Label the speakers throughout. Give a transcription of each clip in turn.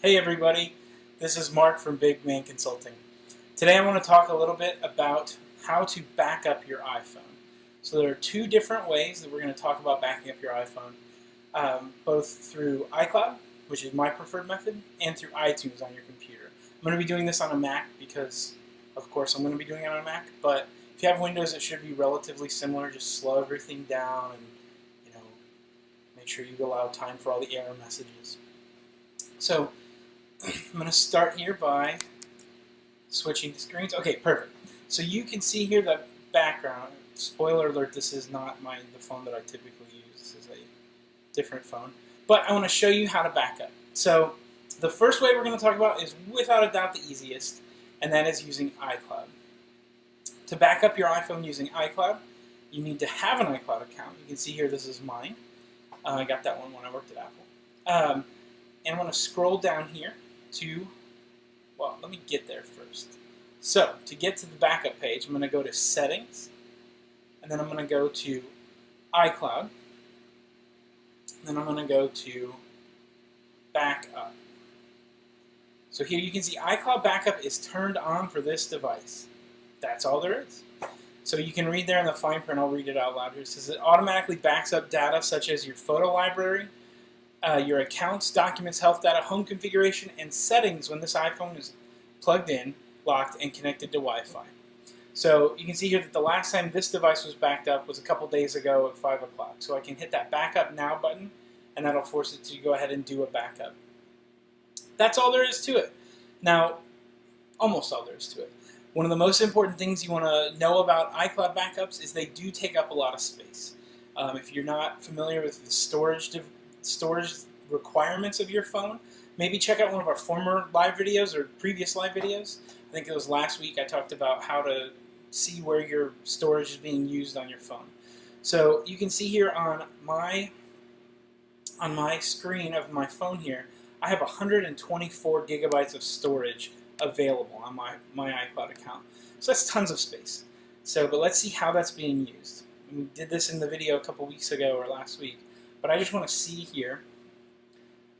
Speaker 1: Hey everybody, this is Mark from Big Man Consulting. Today I want to talk a little bit about how to back up your iPhone. So there are two different ways that we're going to talk about backing up your iPhone, both through iCloud, which is my preferred method, and through iTunes on your computer. I'm going to be doing this on a Mac because, of course, I'm going to be doing it on a Mac, but if you have Windows it should be relatively similar. Just slow everything down and make sure you allow time for all the error messages. So I'm going to start here by switching the screens. Okay, perfect. So you can see here the background. Spoiler alert, this is not the phone that I typically use. This is a different phone. But I want to show you how to back up. So the first way we're going to talk about is without a doubt the easiest, and that is using iCloud. To back up your iPhone using iCloud, you need to have an iCloud account. You can see here this is mine. I got that one when I worked at Apple. And I'm going to scroll down here to, well, let me get there first. So, to get to the backup page, I'm going to go to Settings, and then I'm going to go to iCloud, and then I'm going to go to Backup. So here you can see iCloud Backup is turned on for this device. That's all there is. So you can read there in the fine print, I'll read it out loud here. It says it automatically backs up data such as your photo library, your accounts, documents, health data, home configuration, and settings when this iPhone is plugged in, locked, and connected to Wi-Fi. So you can see here that the last time this device was backed up was a couple days ago at 5 o'clock. So I can hit that Backup Now button, and that'll force it to go ahead and do a backup. That's all there is to it. Now, almost all there is to it. One of the most important things you want to know about iCloud backups is they do take up a lot of space. If you're not familiar with the storage requirements of your phone, maybe check out one of our former live videos or previous live videos. I think it was last week I talked about how to see where your storage is being used on your phone. So you can see here on my screen of my phone here, I have 124 gigabytes of storage available on my iCloud account. So that's tons of space. But let's see how that's being used. We did this in the video a couple weeks ago or last week, but I just want to see here.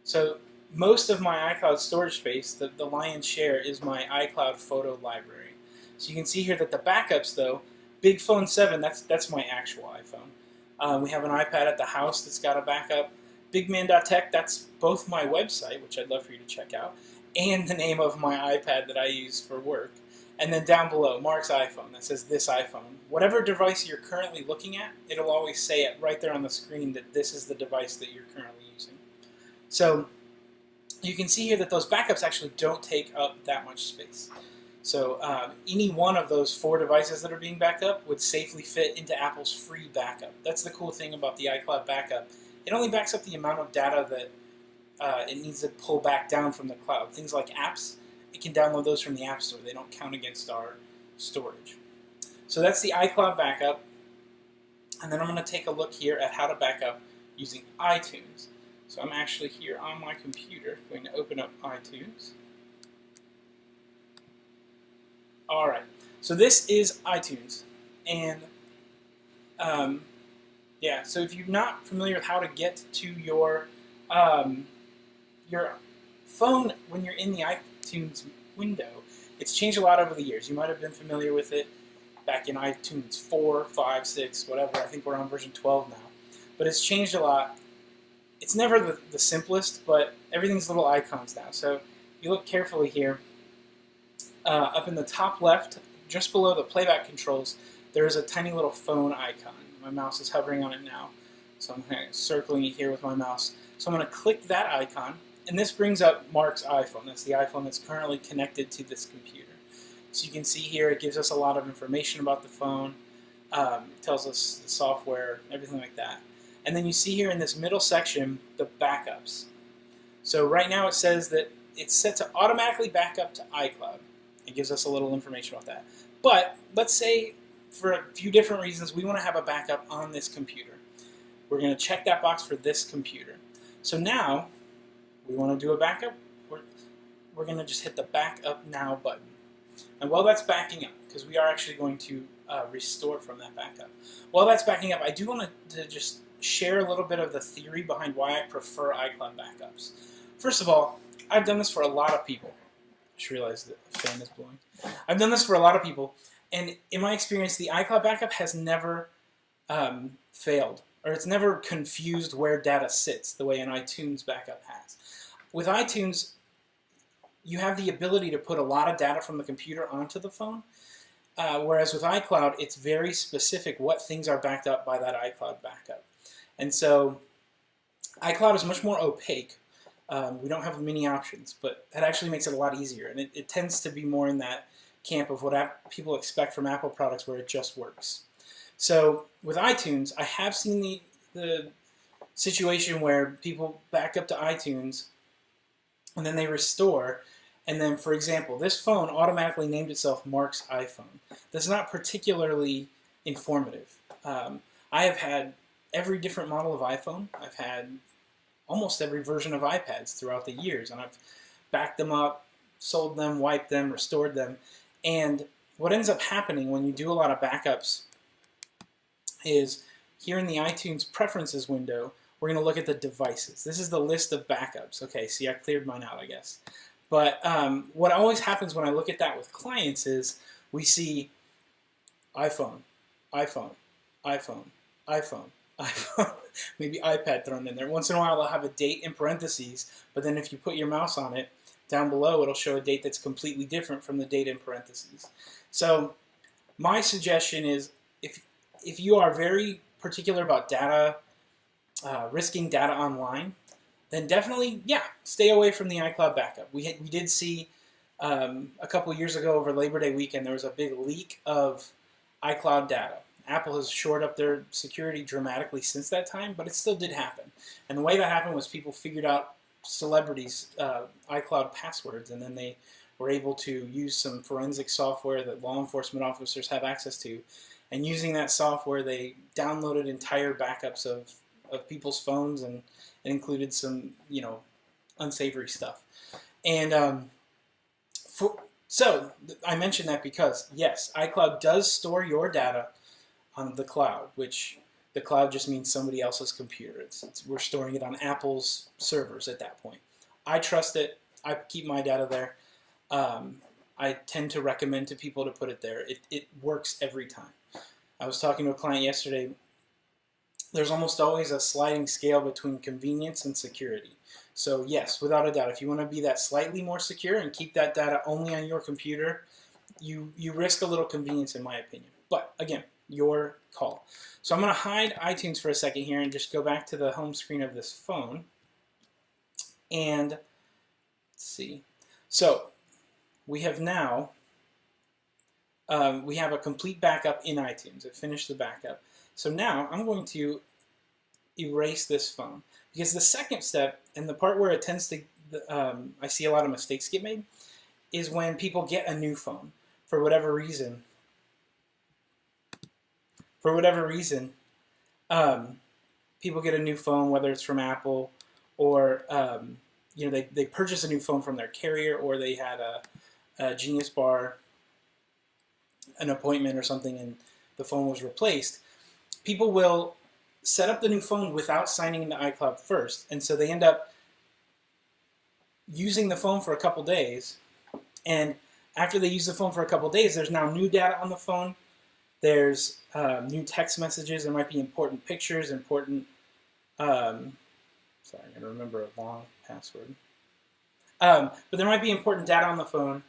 Speaker 1: So most of my iCloud storage space, the lion's share, is my iCloud photo library. So you can see here that the backups though, Big Phone 7, that's my actual iPhone. We have an iPad at the house that's got a backup. Bigman.tech, that's both my website, which I'd love for you to check out, and the name of my iPad that I use for work. And then down below, Mark's iPhone, that says this iPhone. Whatever device you're currently looking at, it'll always say it right there on the screen that this is the device that you're currently using. So you can see here that those backups actually don't take up that much space. So any one of those 4 devices that are being backed up would safely fit into Apple's free backup. That's the cool thing about the iCloud backup. It only backs up the amount of data that it needs to pull back down from the cloud. Things like apps, it can download those from the App Store. They don't count against our storage. So that's the iCloud backup. And then I'm going to take a look here at how to back up using iTunes. So I'm actually here on my computer going to open up iTunes. Alright, so this is iTunes. And yeah, so if you're not familiar with how to get to your phone when you're in the iTunes window, it's changed a lot over the years. You might have been familiar with it back in iTunes 4, 5, 6, whatever. I think we're on version 12 now. But it's changed a lot. It's never the simplest, but everything's little icons now. So if you look carefully here, up in the top left, just below the playback controls, there is a tiny little phone icon. My mouse is hovering on it now. So I'm kind of circling it here with my mouse. So I'm going to click that icon, and this brings up Mark's iPhone. That's the iPhone that's currently connected to this computer. So you can see here it gives us a lot of information about the phone. It tells us the software, everything like that. And then you see here in this middle section the backups. So right now it says that it's set to automatically back up to iCloud. It gives us a little information about that. But let's say for a few different reasons we want to have a backup on this computer. We're going to check that box for this computer. So now we want to do a backup. We're going to just hit the Backup Now button. And while that's backing up, because we are actually going to restore from that backup, while that's backing up, I do want to just share a little bit of the theory behind why I prefer iCloud backups. First of all, I've done this for a lot of people. Just realized that the fan is blowing. I've done this for a lot of people, and in my experience, the iCloud backup has never failed, or it's never confused where data sits the way an iTunes backup has. With iTunes, you have the ability to put a lot of data from the computer onto the phone, whereas with iCloud, it's very specific what things are backed up by that iCloud backup. And so iCloud is much more opaque. We don't have many options, but that actually makes it a lot easier. And it tends to be more in that camp of what people expect from Apple products where it just works. So with iTunes, I have seen the situation where people back up to iTunes and then they restore. And then, for example, this phone automatically named itself Mark's iPhone. That's not particularly informative. I have had every different model of iPhone. I've had almost every version of iPads throughout the years, and I've backed them up, sold them, wiped them, restored them. And what ends up happening when you do a lot of backups is here in the iTunes preferences window, we're going to look at the devices. This is the list of backups. Okay, see, I cleared mine out, I guess. But what always happens when I look at that with clients is we see iPhone, iPhone, iPhone, iPhone, iPhone, maybe iPad thrown in there. Once in a while, they'll have a date in parentheses, but then if you put your mouse on it, down below, it'll show a date that's completely different from the date in parentheses. So my suggestion is if you are very particular about data, risking data online, then definitely, yeah, stay away from the iCloud backup. We did see a couple years ago over Labor Day weekend, there was a big leak of iCloud data. Apple has shored up their security dramatically since that time, but it still did happen. And the way that happened was people figured out celebrities' iCloud passwords, and then they were able to use some forensic software that law enforcement officers have access to. And using that software, they downloaded entire backups of people's phones, and it included some, unsavory stuff. And so I mention that because, yes, iCloud does store your data on the cloud, which the cloud just means somebody else's computer. We're storing it on Apple's servers at that point. I trust it. I keep my data there. I tend to recommend to people to put it there. It works every time. I was talking to a client yesterday. There's almost always a sliding scale between convenience and security. So yes, without a doubt, if you want to be that slightly more secure and keep that data only on your computer, you risk a little convenience in my opinion. But again, your call. So I'm going to hide iTunes for a second here and just go back to the home screen of this phone. And let's see. So we have now, we have a complete backup in iTunes. It finished the backup. So now I'm going to erase this phone. Because the second step, and the part where it tends to, I see a lot of mistakes get made, is when people get a new phone for whatever reason. People get a new phone, whether it's from Apple or they purchase a new phone from their carrier, or they had a Genius Bar, an appointment or something, and the phone was replaced. People will set up the new phone without signing into iCloud first, and so they end up using the phone for a couple days, and after they use the phone for a couple days, there's now new data on the phone. There's new text messages. There might be important pictures, important... sorry, I gotta remember a long password. But there might be important data on the phone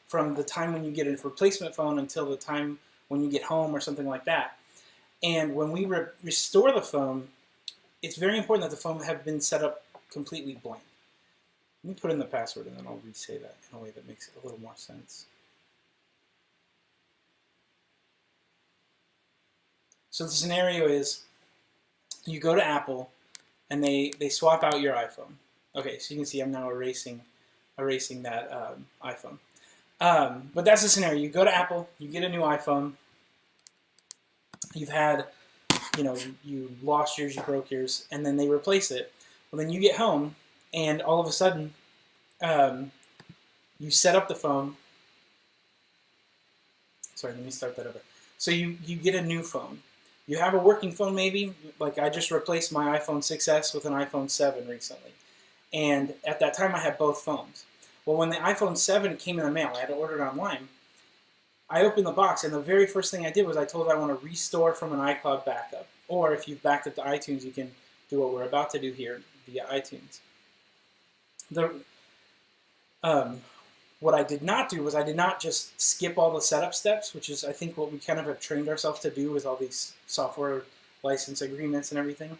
Speaker 1: from the time when you get a replacement phone until the time when you get home or something like that. And when we restore the phone, it's very important that the phone have been set up completely blank. Let me put in the password and then I'll re-say that in a way that makes a little more sense. So the scenario is you go to Apple and they swap out your iPhone. Okay, so you can see I'm now erasing that iPhone. But that's the scenario. You go to Apple, you get a new iPhone. You've had, you lost yours, you broke yours, and then they replace it. Well, then you get home, and all of a sudden, you set up the phone. Sorry, let me start that over. So you get a new phone. You have a working phone maybe, like I just replaced my iPhone 6S with an iPhone 7 recently. And at that time, I had both phones. Well, when the iPhone 7 came in the mail, I had to order it online. I opened the box, and the very first thing I did was I told it I want to restore from an iCloud backup. Or if you've backed up to iTunes, you can do what we're about to do here via iTunes. What I did not do was I did not just skip all the setup steps, which is I think what we kind of have trained ourselves to do with all these software license agreements and everything.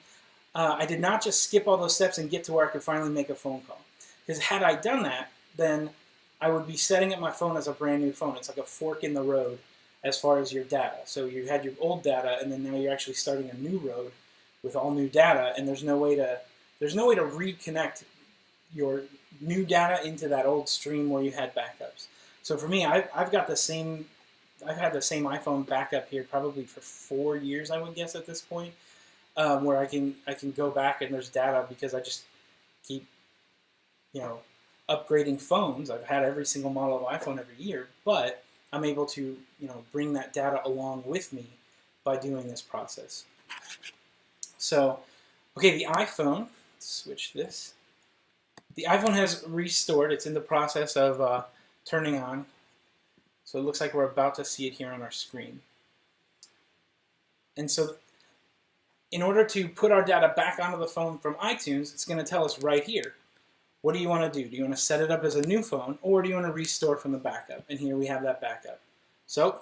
Speaker 1: I did not just skip all those steps and get to where I could finally make a phone call. Because had I done that, then I would be setting up my phone as a brand new phone. It's like a fork in the road as far as your data. So you had your old data, and then now you're actually starting a new road with all new data, and there's no way to reconnect your new data into that old stream where you had backups. So for me, I've had the same iPhone backup here probably for 4 years, I would guess at this point, where I can go back and there's data because I just keep upgrading phones. I've had every single model of iPhone every year, but I'm able to bring that data along with me by doing this process. So, okay, the iPhone. Let's switch this. The iPhone has restored. It's in the process of turning on. So it looks like we're about to see it here on our screen. And so in order to put our data back onto the phone from iTunes, it's going to tell us right here. What do you want to do? Do you want to set it up as a new phone, or do you want to restore from the backup? And here we have that backup. So,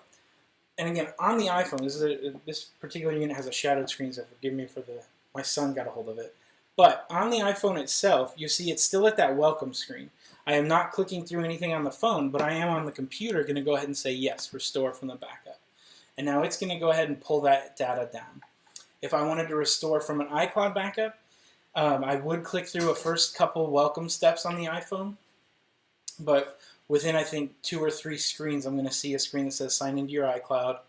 Speaker 1: and again, on the iPhone, this particular unit has a shadowed screen, so forgive me for my son got a hold of it. But on the iPhone itself, you see it's still at that welcome screen. I am not clicking through anything on the phone, but I am on the computer going to go ahead and say, yes, restore from the backup. And now it's going to go ahead and pull that data down. If I wanted to restore from an iCloud backup, I would click through a first couple welcome steps on the iPhone. But within, I think, 2 or 3 screens, I'm going to see a screen that says sign into your iCloud.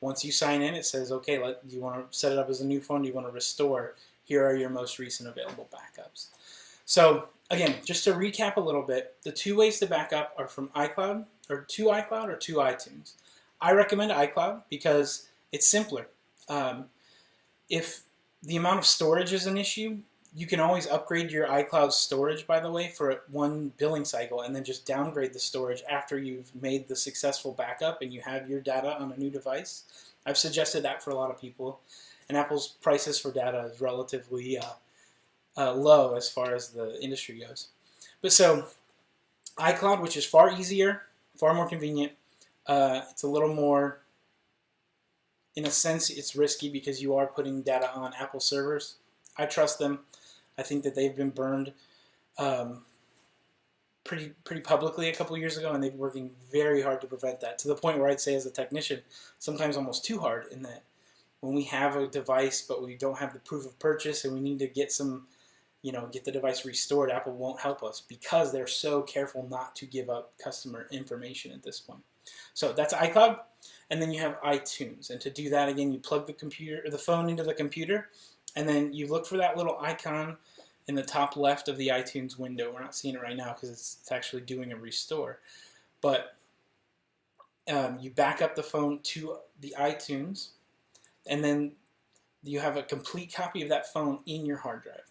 Speaker 1: Once you sign in, it says, okay, do you want to set it up as a new phone? Do you want to restore? Here are your most recent available backups. So again, just to recap a little bit, the 2 ways to back up are from iCloud, or to iCloud, or to iTunes. I recommend iCloud because it's simpler. If the amount of storage is an issue, you can always upgrade your iCloud storage, by the way, for 1 billing cycle, and then just downgrade the storage after you've made the successful backup and you have your data on a new device. I've suggested that for a lot of people. And Apple's prices for data is relatively low as far as the industry goes. But so, iCloud, which is far easier, far more convenient, it's a little more, in a sense, it's risky because you are putting data on Apple servers. I trust them. I think that they've been burned pretty publicly a couple years ago, and they've been working very hard to prevent that, to the point where I'd say as a technician, sometimes almost too hard, in that when we have a device but we don't have the proof of purchase and we need to get get the device restored, Apple won't help us because they're so careful not to give up customer information at this point. So that's iCloud, and then you have iTunes. And to do that, again, you plug the phone into the computer, and then you look for that little icon in the top left of the iTunes window. We're not seeing it right now because it's actually doing a restore. But you back up the phone to the iTunes, and then you have a complete copy of that phone in your hard drive.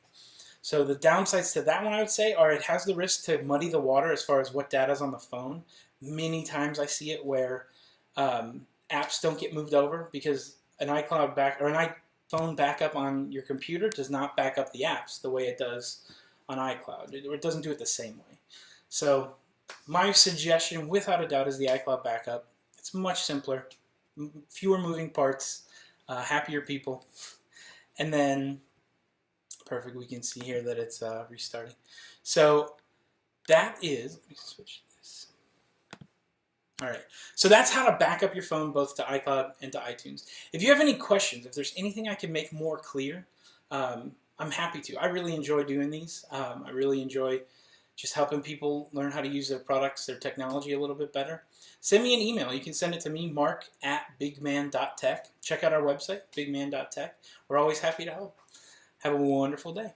Speaker 1: So the downsides to that one, I would say, are it has the risk to muddy the water as far as what data is on the phone. Many times I see it where apps don't get moved over because an iPhone backup on your computer does not back up the apps the way it does on iCloud. It doesn't do it the same way. So my suggestion, without a doubt, is the iCloud backup. It's much simpler, fewer moving parts, happier people, and then perfect. We can see here that it's restarting. So that is. Let me switch this. All right. So that's how to back up your phone both to iCloud and to iTunes. If you have any questions, if there's anything I can make more clear, I'm happy to. I really enjoy doing these. I really enjoy just helping people learn how to use their products, their technology a little bit better. Send me an email. You can send it to me, mark@bigman.tech. Check out our website, bigman.tech. We're always happy to help. Have a wonderful day.